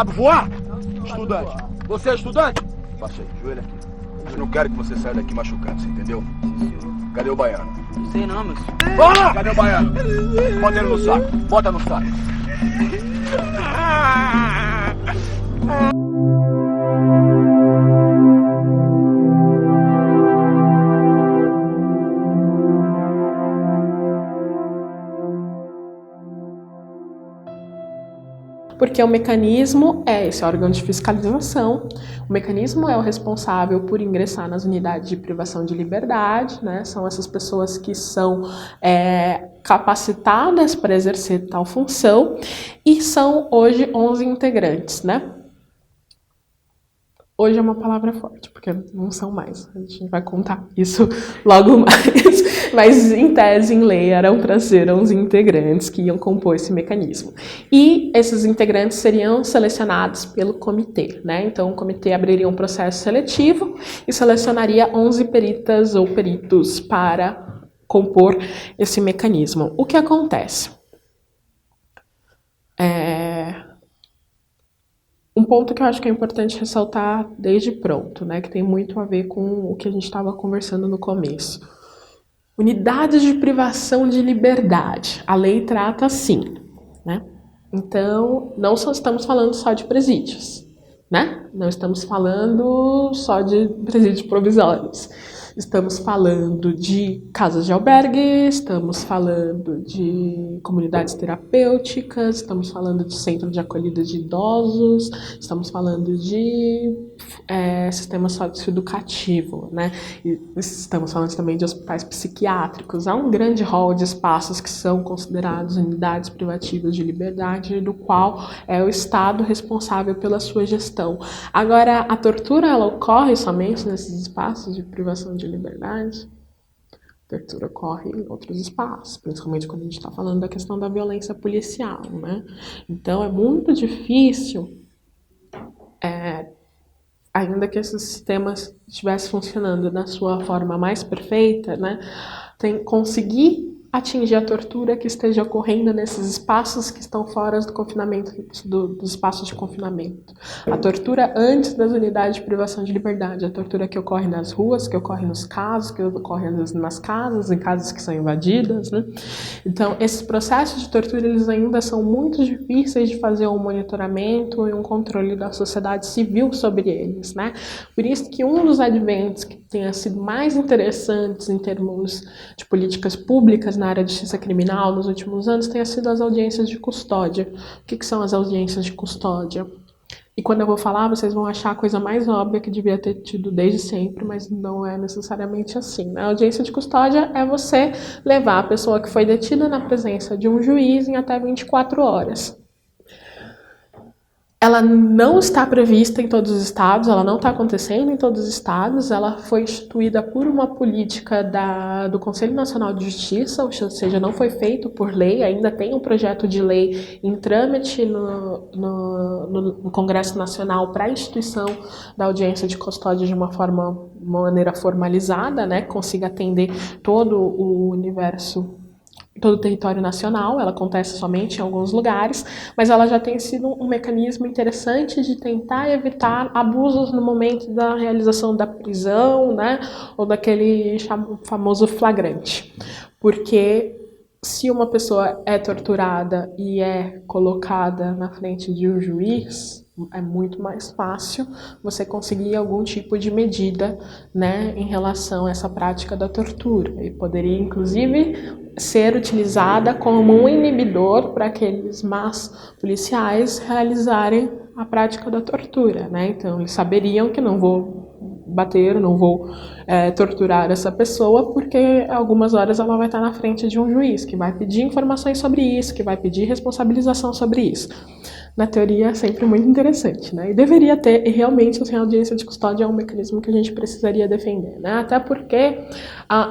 sabe voar? Estudante. Você é estudante? Baixa aí, joelho aqui. Eu não quero que você saia daqui machucando, você entendeu? Cadê o baiano? Não sei não, meu senhor. Bora! Cadê o baiano? Bota ele no saco. Bota no saco. Porque o mecanismo é esse órgão de fiscalização, o mecanismo é o responsável por ingressar nas unidades de privação de liberdade, né? São essas pessoas que são capacitadas para exercer tal função, e são hoje 11 integrantes, né? Hoje é uma palavra forte, porque não são mais. A gente vai contar isso logo mais. Mas, em tese, em lei, eram para ser 11 integrantes que iam compor esse mecanismo. E esses integrantes seriam selecionados pelo comitê, né? Então, o comitê abriria um processo seletivo e selecionaria 11 peritas ou peritos para compor esse mecanismo. O que acontece? Um ponto que eu acho que é importante ressaltar desde pronto, né, que tem muito a ver com o que a gente estava conversando no começo. Unidades de privação de liberdade. A lei trata assim, né? Então, não só estamos falando só de presídios, né? Não estamos falando só de presídios provisórios. Estamos falando de casas de albergue, estamos falando de comunidades terapêuticas, estamos falando de centro de acolhida de idosos, estamos falando de sistema socioeducativo, né? E estamos falando também de hospitais psiquiátricos. Há um grande rol de espaços que são considerados unidades privativas de liberdade, do qual é o Estado responsável pela sua gestão. Agora, a tortura, ela ocorre somente nesses espaços de privação de liberdade? A tortura ocorre em outros espaços, principalmente quando a gente está falando da questão da violência policial, né? Então, é muito difícil, ainda que esses sistemas estivessem funcionando da sua forma mais perfeita, né, conseguir atingir a tortura que esteja ocorrendo nesses espaços que estão fora do confinamento, dos espaços de confinamento. A tortura antes das unidades de privação de liberdade, a tortura que ocorre nas ruas, que ocorre nos casos, que ocorre nas casas, em casas que são invadidas, né? Então, esses processos de tortura, eles ainda são muito difíceis de fazer um monitoramento e um controle da sociedade civil sobre eles, né? Por isso que um dos adventos que tenha sido mais interessantes em termos de políticas públicas na área de justiça criminal nos últimos anos tenha sido as audiências de custódia. O que são as audiências de custódia? E quando eu vou falar, vocês vão achar a coisa mais óbvia que devia ter tido desde sempre, mas não é necessariamente assim. A audiência de custódia é você levar a pessoa que foi detida na presença de um juiz em até 24 horas. Ela não está prevista em todos os estados, ela não está acontecendo em todos os estados, ela foi instituída por uma política do Conselho Nacional de Justiça, ou seja, não foi feito por lei, ainda tem um projeto de lei em trâmite no Congresso Nacional para a instituição da audiência de custódia de uma maneira formalizada, né, que consiga atender todo o universo, todo o território nacional. Ela acontece somente em alguns lugares, mas ela já tem sido um mecanismo interessante de tentar evitar abusos no momento da realização da prisão, né, ou daquele famoso flagrante. Porque se uma pessoa é torturada e é colocada na frente de um juiz, é muito mais fácil você conseguir algum tipo de medida, né, em relação a essa prática da tortura. E poderia, inclusive, ser utilizada como um inibidor para aqueles más policiais realizarem a prática da tortura, né? Então, eles saberiam que não vou bater, não vou torturar essa pessoa, porque algumas horas ela vai estar na frente de um juiz que vai pedir informações sobre isso, que vai pedir responsabilização sobre isso. Na teoria, é sempre muito interessante, né? E deveria ter, e realmente, a audiência de custódia é um mecanismo que a gente precisaria defender, né? Até porque,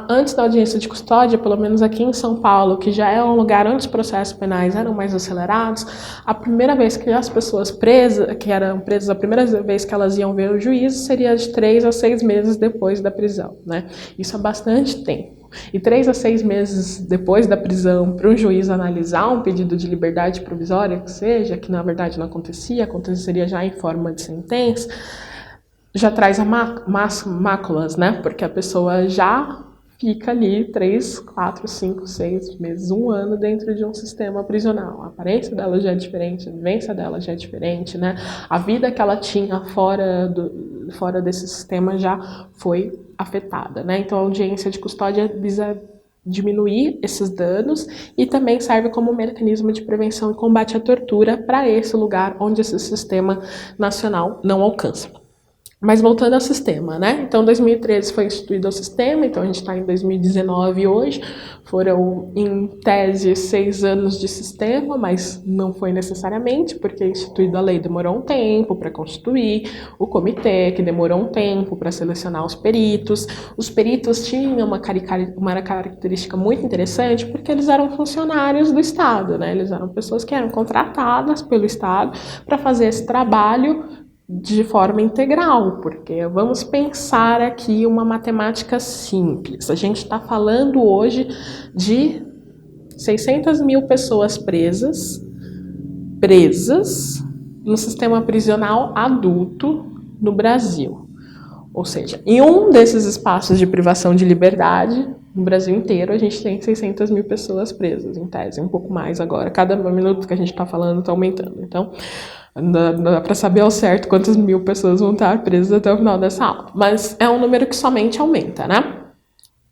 antes da audiência de custódia, pelo menos aqui em São Paulo, que já é um lugar onde os processos penais eram mais acelerados, a primeira vez que as pessoas que eram presas, a primeira vez que elas iam ver o juiz seria de 3 a 6 meses depois da prisão, né? Isso é bastante tempo. E 3 a 6 meses depois da prisão, para um juiz analisar um pedido de liberdade provisória, que seja, que na verdade não acontecia, aconteceria já em forma de sentença, já traz máculas, né? Porque a pessoa já fica ali 3, 4, 5, 6 meses, 1 ano dentro de um sistema prisional. A aparência dela já é diferente, a vivência dela já é diferente, né? A vida que ela tinha fora desse sistema já foi afetada, né? Então a audiência de custódia visa diminuir esses danos e também serve como mecanismo de prevenção e combate à tortura para esse lugar onde esse sistema nacional não alcança. Mas voltando ao sistema, né? Então, 2013 foi instituído o sistema, então a gente está em 2019 hoje. Foram, em tese, 6 anos de sistema, mas não foi necessariamente, porque instituída a lei demorou um tempo para constituir, o comitê, que demorou um tempo para selecionar os peritos. Os peritos tinham uma característica muito interessante, porque eles eram funcionários do Estado, né? Eles eram pessoas que eram contratadas pelo Estado para fazer esse trabalho de forma integral, porque vamos pensar aqui uma matemática simples. A gente está falando hoje de 600 mil pessoas presas no sistema prisional adulto no Brasil. Ou seja, em um desses espaços de privação de liberdade, no Brasil inteiro, a gente tem 600 mil pessoas presas, em tese, um pouco mais agora. Cada minuto que a gente está falando está aumentando. Então, não dá para saber ao certo quantas mil pessoas vão estar presas até o final dessa aula. Mas é um número que somente aumenta, né?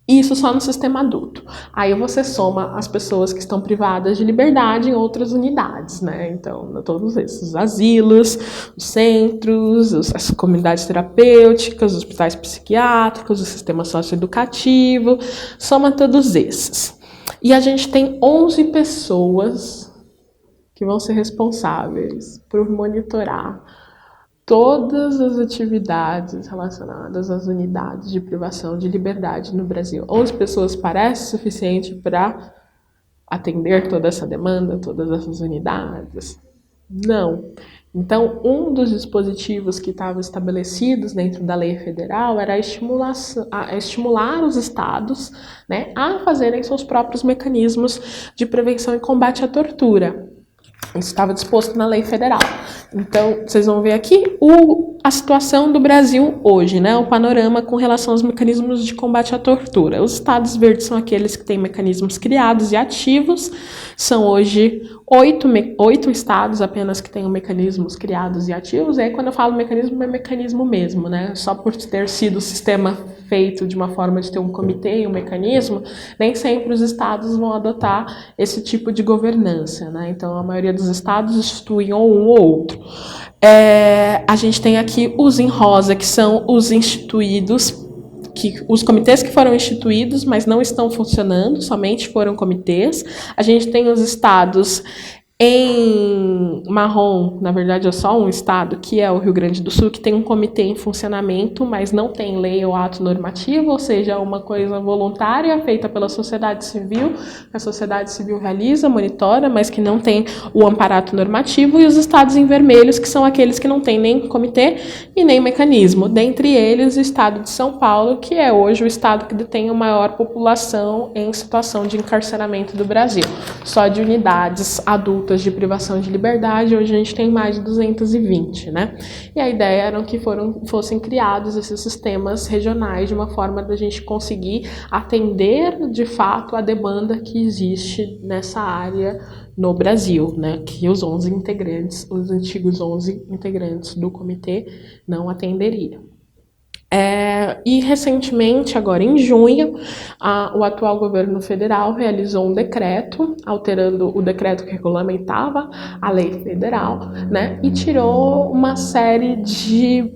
Isso só no sistema adulto. Aí você soma as pessoas que estão privadas de liberdade em outras unidades, né? Então, todos esses asilos, os centros, as comunidades terapêuticas, os hospitais psiquiátricos, o sistema socioeducativo, soma todos esses. E a gente tem 11 pessoas que vão ser responsáveis por monitorar todas as atividades relacionadas às unidades de privação de liberdade no Brasil. 11 pessoas parece suficiente para atender toda essa demanda, todas essas unidades? Não. Então, um dos dispositivos que estavam estabelecidos dentro da lei federal era estimular os estados, né, a fazerem seus próprios mecanismos de prevenção e combate à tortura. Isso estava disposto na lei federal. Então, vocês vão ver aqui a situação do Brasil hoje, né? O panorama com relação aos mecanismos de combate à tortura. Os estados verdes são aqueles que têm mecanismos criados e ativos. São hoje 8 estados apenas que têm mecanismos criados e ativos. E aí, quando eu falo mecanismo, é mecanismo mesmo, né? Só por ter sido o sistema feito de uma forma de ter um comitê e um mecanismo, nem sempre os estados vão adotar esse tipo de governança, né? Então, a maioria dos estados instituem ou um ou outro. A gente tem aqui os em rosa, que são os instituídos, os comitês que foram instituídos, mas não estão funcionando, somente foram comitês. A gente tem os estados em marrom, na verdade é só um estado, que é o Rio Grande do Sul, que tem um comitê em funcionamento, mas não tem lei ou ato normativo, ou seja, é uma coisa voluntária feita pela sociedade civil, que a sociedade civil realiza, monitora, mas que não tem o amparato normativo, e os estados em vermelhos, que são aqueles que não têm nem comitê e nem mecanismo. Dentre eles, o estado de São Paulo, que é hoje o estado que detém a maior população em situação de encarceramento do Brasil. Só de unidades adultas de privação de liberdade, hoje a gente tem mais de 220, né? E a ideia era que fossem criados esses sistemas regionais de uma forma da gente conseguir atender, de fato, a demanda que existe nessa área no Brasil, né? Que os 11 integrantes, os antigos 11 integrantes do comitê não atenderiam. E recentemente, agora em junho, o atual governo federal realizou um decreto, alterando o decreto que regulamentava a lei federal, né, e tirou uma série de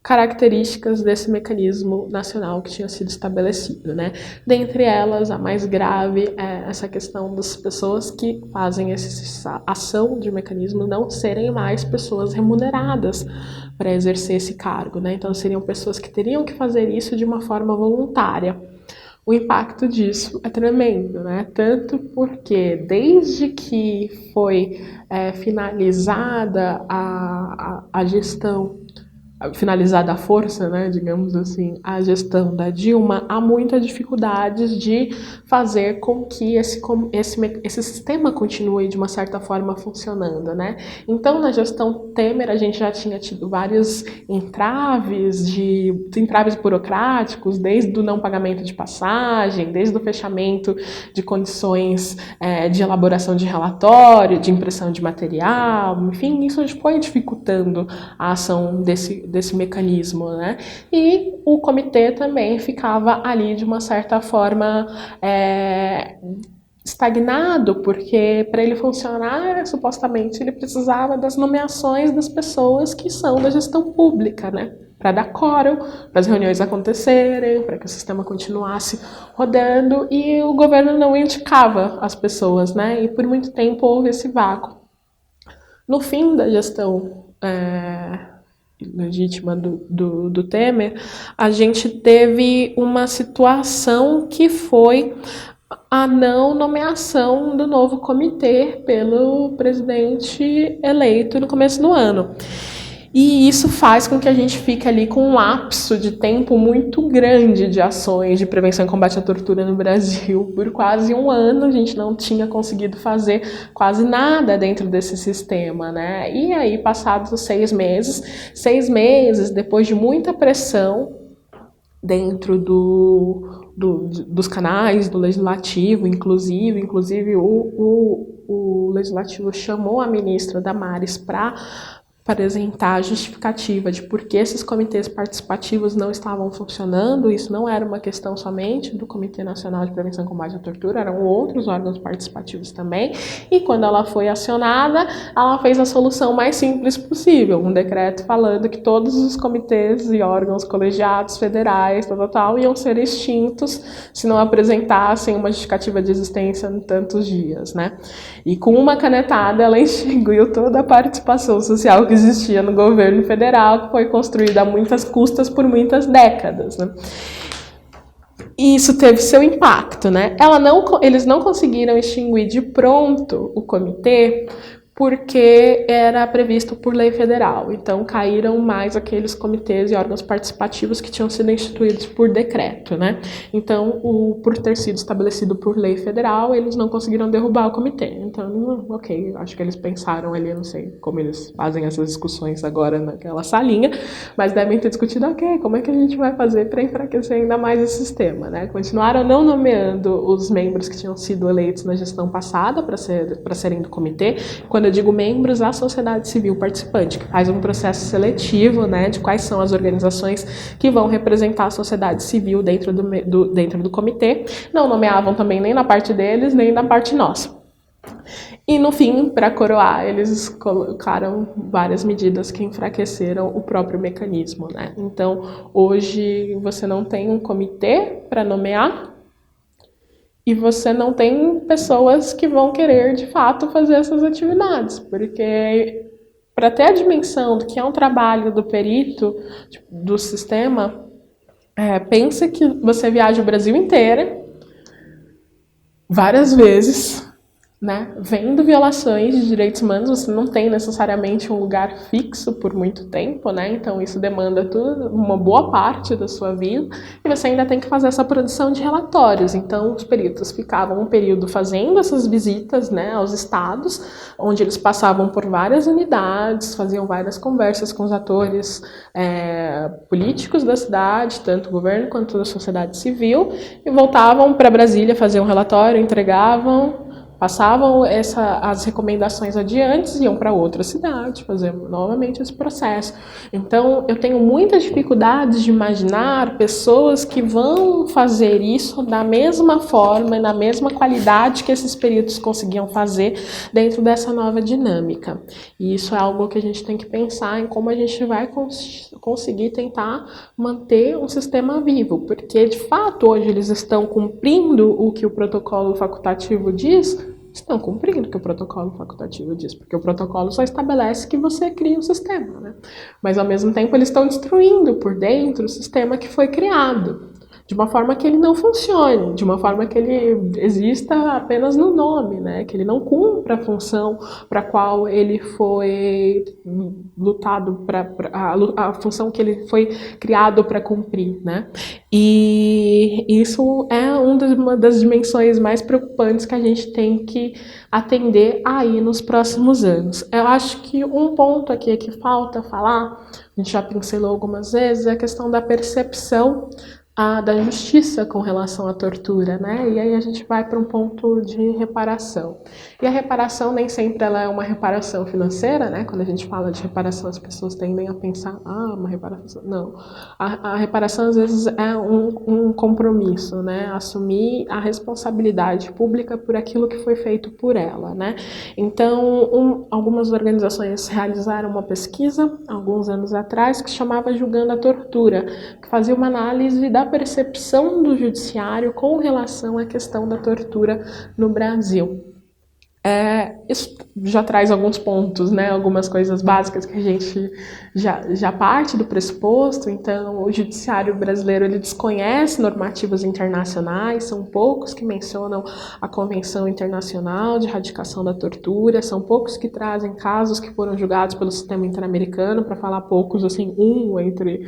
características desse mecanismo nacional que tinha sido estabelecido, né? Dentre elas, a mais grave é essa questão das pessoas que fazem essa ação de mecanismo não serem mais pessoas remuneradas para exercer esse cargo, né? Então, seriam pessoas que teriam que fazer isso de uma forma voluntária. O impacto disso é tremendo, né? Tanto porque desde que foi finalizada a gestão finalizada à força, né, digamos assim, a gestão da Dilma, há muitas dificuldades de fazer com que esse sistema continue de uma certa forma funcionando, né? Então, na gestão Temer, a gente já tinha tido vários entraves burocráticos, desde o não pagamento de passagem, desde o fechamento de condições de elaboração de relatório, de impressão de material, enfim, isso foi dificultando a ação desse mecanismo, né? E o comitê também ficava ali de uma certa forma estagnado, porque para ele funcionar, supostamente, ele precisava das nomeações das pessoas que são da gestão pública, né? Para dar quórum, para as reuniões acontecerem, para que o sistema continuasse rodando, e o governo não indicava as pessoas, né? E por muito tempo houve esse vácuo. No fim da gestão legítima do Temer, a gente teve uma situação que foi a não nomeação do novo comitê pelo presidente eleito no começo do ano. E isso faz com que a gente fique ali com um lapso de tempo muito grande de ações de prevenção e combate à tortura no Brasil. Por quase um ano a gente não tinha conseguido fazer quase nada dentro desse sistema, né? E aí, passados os 6 meses, depois de muita pressão dentro dos canais do Legislativo, inclusive o Legislativo chamou a ministra Damares para apresentar a justificativa de por que esses comitês participativos não estavam funcionando. Isso não era uma questão somente do Comitê Nacional de Prevenção e Combate à Tortura, eram outros órgãos participativos também, e quando ela foi acionada, ela fez a solução mais simples possível, um decreto falando que todos os comitês e órgãos colegiados federais, iam ser extintos se não apresentassem uma justificativa de existência em tantos dias, né? E com uma canetada ela extinguiu toda a participação social que existia no governo federal, que foi construída a muitas custas por muitas décadas, né? E isso teve seu impacto, né? Eles não conseguiram extinguir de pronto o comitê porque era previsto por lei federal. Então, caíram mais aqueles comitês e órgãos participativos que tinham sido instituídos por decreto, né? Então, por ter sido estabelecido por lei federal, eles não conseguiram derrubar o comitê. Então, ok, acho que eles pensaram ali, eu não sei como eles fazem essas discussões agora naquela salinha, mas devem ter discutido, ok, como é que a gente vai fazer para enfraquecer ainda mais o sistema, né? Continuaram não nomeando os membros que tinham sido eleitos na gestão passada para serem do comitê. Quando eu digo membros, a sociedade civil participante, que faz um processo seletivo, né, de quais são as organizações que vão representar a sociedade civil dentro do comitê, não nomeavam também nem na parte deles, nem na parte nossa. E no fim, para coroar, eles colocaram várias medidas que enfraqueceram o próprio mecanismo, né? Então, hoje você não tem um comitê para nomear, e você não tem pessoas que vão querer, de fato, fazer essas atividades. Porque, para ter a dimensão do que é um trabalho do perito, do sistema, pensa que você viaja o Brasil inteiro, várias vezes, né, vendo violações de direitos humanos. Você não tem necessariamente um lugar fixo por muito tempo, né? Então isso demanda uma boa parte da sua vida, e você ainda tem que fazer essa produção de relatórios. Então os peritos ficavam um período fazendo essas visitas, né, aos estados, onde eles passavam por várias unidades, faziam várias conversas com os atores políticos da cidade, tanto o governo quanto a sociedade civil, e voltavam para Brasília, faziam um relatório, entregavam, passavam as recomendações adiante, iam para outra cidade, fazer novamente esse processo. Então, eu tenho muitas dificuldades de imaginar pessoas que vão fazer isso da mesma forma e na mesma qualidade que esses peritos conseguiam fazer dentro dessa nova dinâmica. E isso é algo que a gente tem que pensar em como a gente vai conseguir tentar manter um sistema vivo, porque, de fato, hoje eles estão cumprindo o que o protocolo facultativo diz. Estão cumprindo o que o protocolo facultativo diz, porque o protocolo só estabelece que você cria um sistema, né? Mas, ao mesmo tempo, eles estão destruindo por dentro o sistema que foi criado. de uma forma que ele não funcione, de uma forma que ele exista apenas no nome, né? Que ele não cumpra a função para a qual ele foi lutado, a função que ele foi criado para cumprir, né? E isso é uma das dimensões mais preocupantes que a gente tem que atender aí nos próximos anos. Eu acho que um ponto aqui que falta falar, a gente já pincelou algumas vezes, é a questão da percepção da justiça com relação à tortura, né? E aí a gente vai para um ponto de reparação. E a reparação nem sempre ela é uma reparação financeira, né? Quando a gente fala de reparação, as pessoas tendem a pensar, uma reparação. Não. A reparação, às vezes, é um compromisso, né? Assumir a responsabilidade pública por aquilo que foi feito por ela, né? Então, algumas organizações realizaram uma pesquisa, alguns anos atrás, que chamava Julgando a Tortura, que fazia uma análise da percepção do judiciário com relação à questão da tortura no Brasil. Isso já traz alguns pontos, né? Algumas coisas básicas que a gente já parte do pressuposto. Então, o judiciário brasileiro ele desconhece normativas internacionais, são poucos que mencionam a Convenção Internacional de Erradicação da Tortura, são poucos que trazem casos que foram julgados pelo sistema interamericano, para falar poucos, assim, entre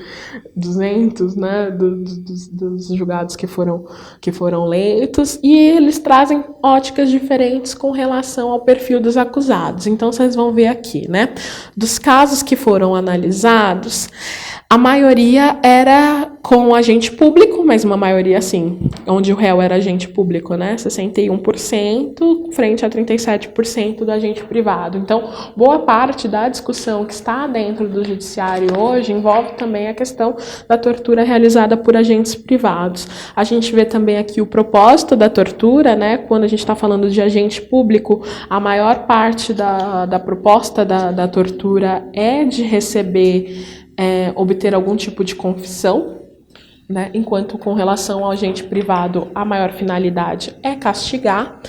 200, né, dos julgados que foram leitos, e eles trazem óticas diferentes com relação ao perfil dos acusados. Então, vocês vão ver aqui, né? Dos casos que foram analisados, a maioria era com agente público, mas uma maioria, assim, onde o réu era agente público, né? 61% frente a 37% do agente privado. Então, boa parte da discussão que está dentro do judiciário hoje envolve também a questão da tortura realizada por agentes privados. A gente vê também aqui o propósito da tortura, né? Quando a gente está falando de agente público, a maior parte da proposta da tortura é de obter algum tipo de confissão, né? Enquanto com relação ao agente privado, a maior finalidade é castigar.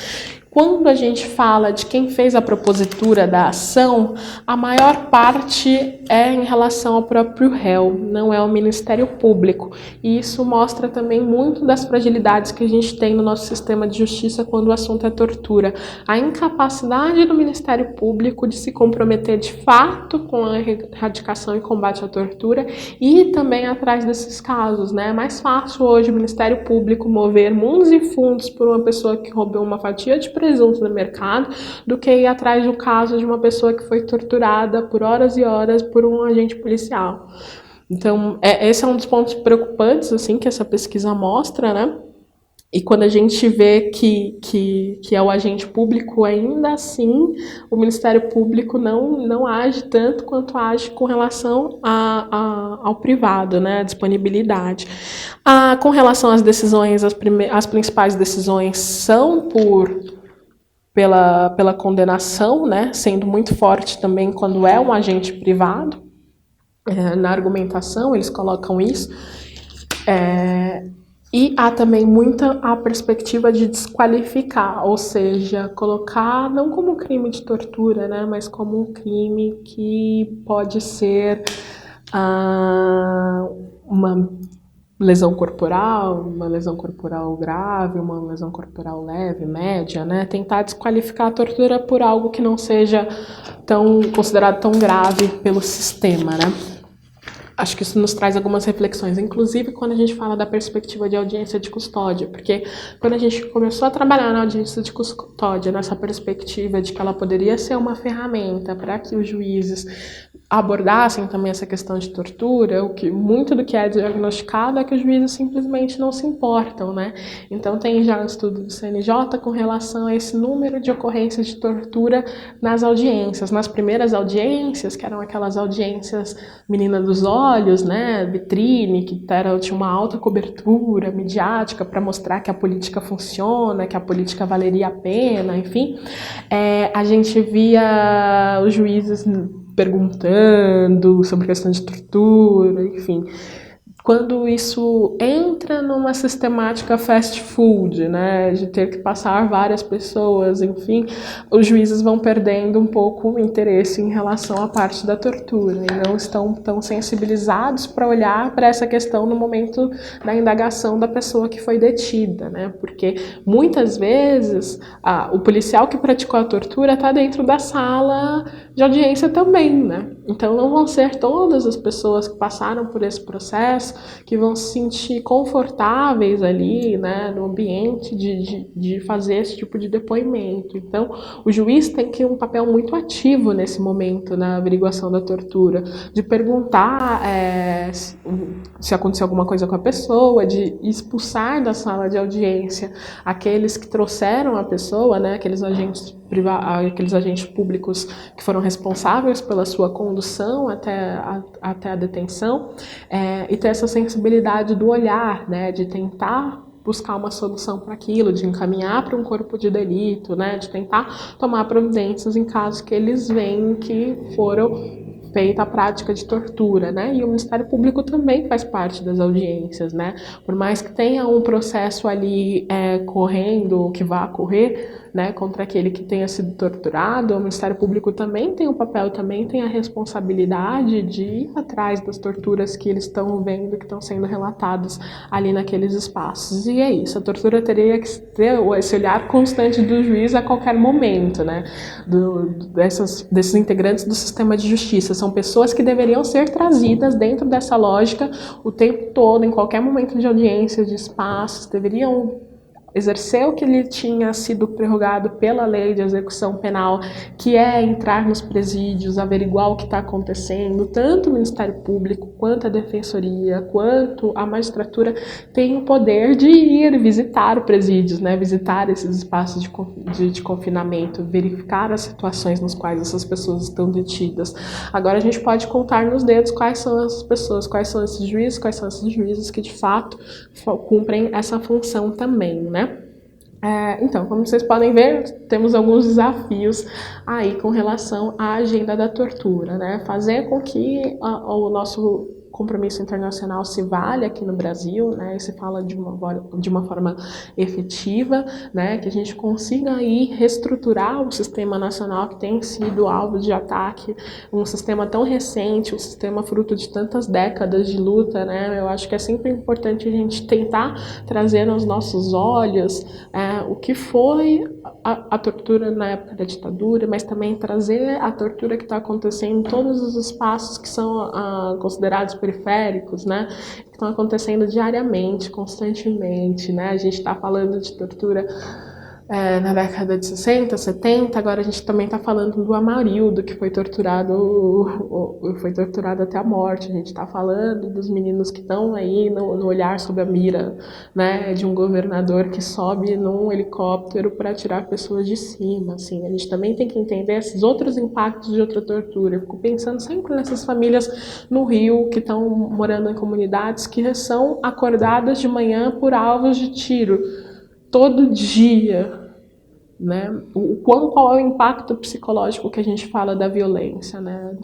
Quando a gente fala de quem fez a propositura da ação, a maior parte é em relação ao próprio réu, não é o Ministério Público. E isso mostra também muito das fragilidades que a gente tem no nosso sistema de justiça quando o assunto é tortura. A incapacidade do Ministério Público de se comprometer de fato com a erradicação e combate à tortura e também atrás desses casos, né? É mais fácil hoje o Ministério Público mover mundos e fundos por uma pessoa que roubou uma fatia de presunto no mercado do que ir atrás do caso de uma pessoa que foi torturada por horas e horas por um agente policial. Então, esse é um dos pontos preocupantes, assim, que essa pesquisa mostra, né? E quando a gente vê que é o agente público, ainda assim, o Ministério Público não age tanto quanto age com relação ao privado, né? A disponibilidade. Com relação às decisões, as principais decisões são pela condenação, né, sendo muito forte também quando é um agente privado. Na argumentação eles colocam isso. E há também muita a perspectiva de desqualificar, ou seja, colocar não como crime de tortura, né, mas como um crime que pode ser uma lesão corporal, uma lesão corporal grave, uma lesão corporal leve, média, né? Tentar desqualificar a tortura por algo que não seja considerado tão grave pelo sistema, né? Acho que isso nos traz algumas reflexões, inclusive quando a gente fala da perspectiva de audiência de custódia, porque quando a gente começou a trabalhar na audiência de custódia, nessa perspectiva de que ela poderia ser uma ferramenta para que os juízes abordassem também essa questão de tortura, muito do que é diagnosticado é que os juízes simplesmente não se importam, né? Então tem já um estudo do CNJ com relação a esse número de ocorrências de tortura nas audiências. Nas primeiras audiências, que eram aquelas audiências menina dos olhos, né, vitrine, que tinha uma alta cobertura midiática para mostrar que a política funciona, que a política valeria a pena, enfim, a gente via os juízes perguntando sobre questão de tortura, enfim, quando isso entra numa sistemática fast food, né, de ter que passar várias pessoas, enfim, os juízes vão perdendo um pouco o interesse em relação à parte da tortura e não estão tão sensibilizados para olhar para essa questão no momento da indagação da pessoa que foi detida, né, porque muitas vezes o policial que praticou a tortura está dentro da sala de audiência também, né, então não vão ser todas as pessoas que passaram por esse processo que vão se sentir confortáveis ali, né, no ambiente de fazer esse tipo de depoimento. Então, o juiz tem que ter um papel muito ativo nesse momento na averiguação da tortura, de perguntar se aconteceu alguma coisa com a pessoa, de expulsar da sala de audiência aqueles que trouxeram a pessoa, né, aqueles agentes públicos que foram responsáveis pela sua condução até a detenção, e ter essa sensibilidade do olhar, né, de tentar buscar uma solução para aquilo, de encaminhar para um corpo de delito, né, de tentar tomar providências em casos que eles veem que foram feita a prática de tortura, né? E o Ministério Público também faz parte das audiências, né? Por mais que tenha um processo ali correndo, que vá correr, né, contra aquele que tenha sido torturado, o Ministério Público também tem um papel, também tem a responsabilidade de ir atrás das torturas que eles estão vendo, que estão sendo relatadas ali naqueles espaços. E é isso, a tortura teria que ter esse olhar constante do juiz a qualquer momento, né? Desses integrantes do sistema de justiça. São pessoas que deveriam ser trazidas dentro dessa lógica o tempo todo, em qualquer momento de audiência, de espaços, deveriam exercer o que lhe tinha sido prerrogado pela lei de execução penal, que é entrar nos presídios, averiguar o que está acontecendo. Tanto o Ministério Público, quanto a Defensoria, quanto a magistratura tem o poder de ir visitar os presídios, né? Visitar esses espaços de confinamento, verificar as situações nas quais essas pessoas estão detidas. Agora a gente pode contar nos dedos quais são essas pessoas, quais são esses juízes que de fato cumprem essa função também, né? Então, como vocês podem ver, temos alguns desafios aí com relação à agenda da tortura, né? Fazer com que o nosso compromisso internacional se valha aqui no Brasil, né? E se fala de uma forma efetiva, né? Que a gente consiga aí reestruturar o sistema nacional que tem sido alvo de ataque, um sistema tão recente, um sistema fruto de tantas décadas de luta, né? Eu acho que é sempre importante a gente tentar trazer nos nossos olhos o que foi a tortura na época da ditadura, mas também trazer a tortura que está acontecendo em todos os espaços que são considerados periféricos, né? Que estão acontecendo diariamente, constantemente, né? A gente está falando de tortura na década de 60, 70, agora a gente também está falando do Amarildo, que foi torturado até a morte. A gente está falando dos meninos que estão aí no olhar sob a mira, né, de um governador que sobe num helicóptero para tirar pessoas de cima. Assim, a gente também tem que entender esses outros impactos de outra tortura. Eu fico pensando sempre nessas famílias no Rio que estão morando em comunidades que são acordadas de manhã por alvos de tiro todo dia, né? Qual é o impacto psicológico que a gente fala da violência, né?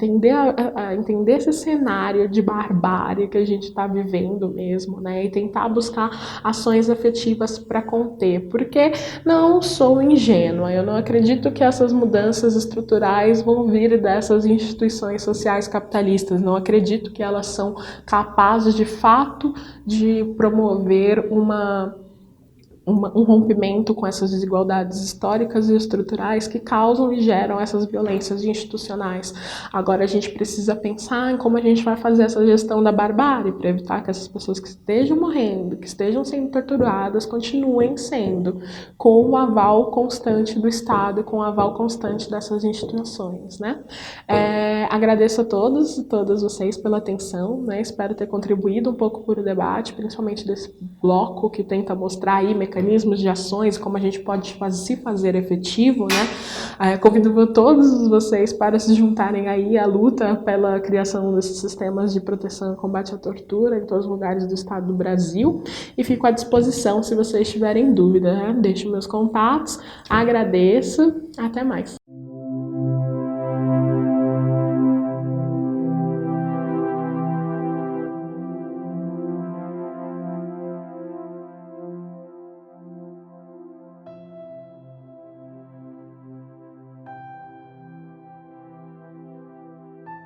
Entender esse cenário de barbárie que a gente está vivendo mesmo, né? E tentar buscar ações efetivas para conter, porque não sou ingênua, eu não acredito que essas mudanças estruturais vão vir dessas instituições sociais capitalistas, não acredito que elas são capazes de fato de promover um rompimento com essas desigualdades históricas e estruturais que causam e geram essas violências institucionais. Agora a gente precisa pensar em como a gente vai fazer essa gestão da barbárie para evitar que essas pessoas que estejam morrendo, que estejam sendo torturadas, continuem sendo, com o aval constante do Estado, com o aval constante dessas instituições, né? Agradeço a todos e todas vocês pela atenção, né? Espero ter contribuído um pouco para o debate, principalmente desse bloco que tenta mostrar aí mecanismos de ações, como a gente pode se fazer efetivo, né? Convido todos vocês para se juntarem aí à luta pela criação desses sistemas de proteção e combate à tortura em todos os lugares do estado do Brasil e fico à disposição se vocês tiverem dúvida, né? Deixo meus contatos, agradeço, até mais.